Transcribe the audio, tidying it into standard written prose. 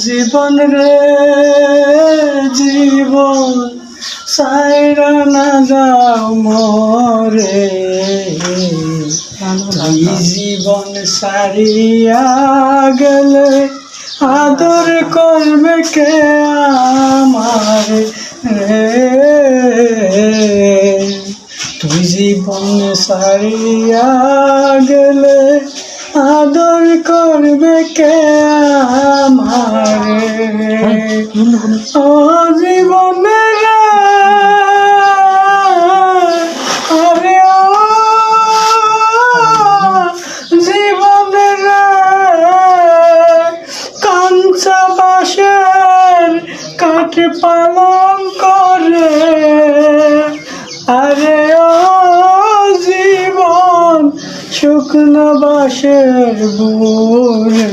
জীবন রে জীবন সাইরা না যাও মরে, এই জীবন সারিয়া গেলে আদর করবে কে আমারে রে, তুই জীবন সারিয়া গেলে আদর করবে কে আমারে। ও জীবনের আরে ও জীবনের কাঞ্চা বাঁশের কাঠ পালন করে, আরে ও জীবন শুকনো বাঁশের বুড়ে।